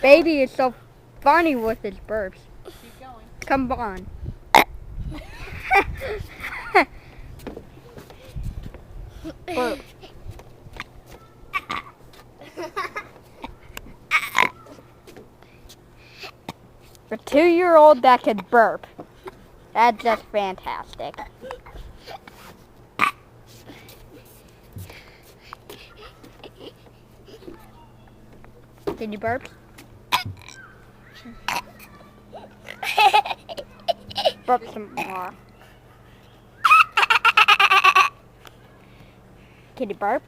Baby is so funny with his burps. Keep going. Come on. Burp. A 2-year-old that could burp. That's just fantastic. Can you burp? Burp some more. Can you burp?